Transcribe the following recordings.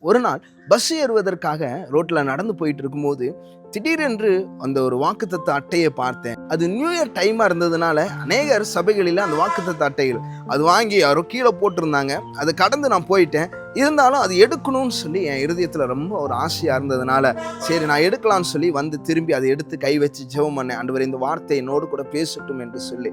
ஒரு நாள் பஸ் ஏறுவதற்காக ரோட்ல நடந்து போயிட்டு இருக்கும்போது திடீரென்று அந்த ஒரு வாக்குத்தத்த அட்டையை பார்த்தேன். அது நியூ இயர் டைமா இருந்ததுனால அநேகர் சபைகளில் அந்த வாக்குத்தத்த அட்டைகள் அது வாங்கி யாரோ கீழே போட்டிருந்தாங்க. அதை கடந்து நான் போயிட்டேன். இருந்தாலும் அது எடுக்கணும்னு சொல்லி என் இருதயத்துல ரொம்ப ஒரு ஆசையா இருந்ததுனால சரி நான் எடுக்கலாம்னு சொல்லி வந்து திரும்பி அதை எடுத்து கை வச்சு ஜெபம் பண்ணேன். ஆண்டவரே, இந்த வார்த்தை என்னோடு கூட பேசட்டும் என்று சொல்லி.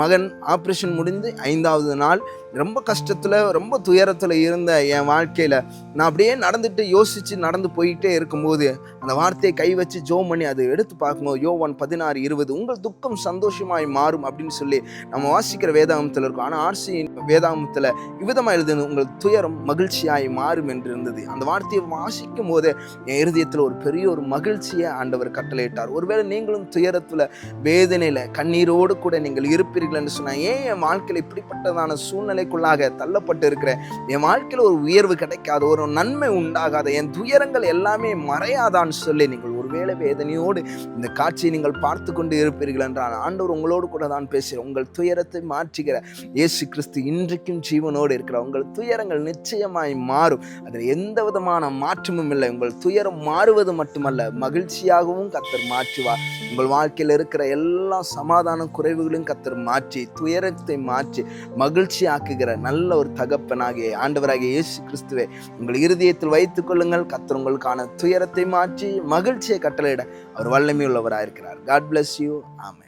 மகன் ஆப்ரேஷன் முடிந்து 5வது நாள் ரொம்ப கஷ்டத்துல ரொம்ப துயரத்துல இருந்த என் வாழ்க்கையில நான் அப்படியே நடந்துட்டு யோசிச்சு நடந்து போயிட்டே இருக்கும்போது அந்த வார்த்தையை கை வச்சு ஜெபம் பண்ணி அதை எடுத்து பார்க்கும்போது யோவான் 16:20 உங்கள் துக்கம் சந்தோஷமாய் மாறும் அப்படின்னு சொல்லி நம்ம வாசிக்கிற வேதாகமத்தில் இருக்கும். ஆனால் ஆர்சி வேதாகமத்தில் இவ்விதமாக எழுதுது, உங்கள் துயரம் மகிழ்ச்சியாய் மாறும் என்று இருந்தது. அந்த வார்த்தையை வாசிக்கும் போது என் இருதயத்தில் ஒரு பெரிய ஒரு மகிழ்ச்சியை ஆண்டவர் கட்டளையிட்டார். ஒருவேளை நீங்களும் துயரத்தில் வேதனையில் கண்ணீரோடு கூட நீங்கள் இருப்பீர்கள் என்று சொன்னால், ஏன் என் வாழ்க்கையில் இப்படிப்பட்டதான சூழ்நிலைக்குள்ளாக தள்ளப்பட்டு இருக்கிறேன், என் வாழ்க்கையில் ஒரு உயர்வு கிடைக்காத, ஒரு நன்மை உண்டாகாத, என் துயரங்கள் எல்லாமே மறையாதான்னு சொல்லி நீங்கள் ஒருவேளை வேதனையோடு இந்த காட்சியை நீங்கள் பார்த்து கொண்டு இருப்பீர்கள் என்றால் ஆண்டவர் உங்களோடு கூட தான் பேசுகிறேன். உங்கள் துயரத்தை மாற்றுகிற இயேசு கிறிஸ்து இன்றைக்கும் ஜீவனோடு இருக்கிறார். உங்கள் துயரங்கள் நிச்சயமாய் மாறும். அதில் எந்த விதமான மாற்றமும் இல்லை. உங்கள் துயரம் மாறுவது மட்டுமல்ல, மகிழ்ச்சியாகவும் கர்த்தர் மாற்றுவார். உங்கள் வாழ்க்கையில் இருக்கிற எல்லா சமாதான குறைவுகளையும் கர்த்தர் மாற்றி துயரத்தை மாற்றி மகிழ்ச்சி ஆக்குகிற நல்ல ஒரு தகப்பனாகிய ஆண்டவராகிய இயேசு கிறிஸ்துவை உங்கள் இருதயத்தில் வைத்துக் கொள்ளுங்கள். கர்த்தர் உங்களுக்கான துயரத்தை மாற்றி மகிழ்ச்சியை கட்டளையிட அவர் வல்லமை உள்ளவராக இருக்கிறார். God bless you. Amen.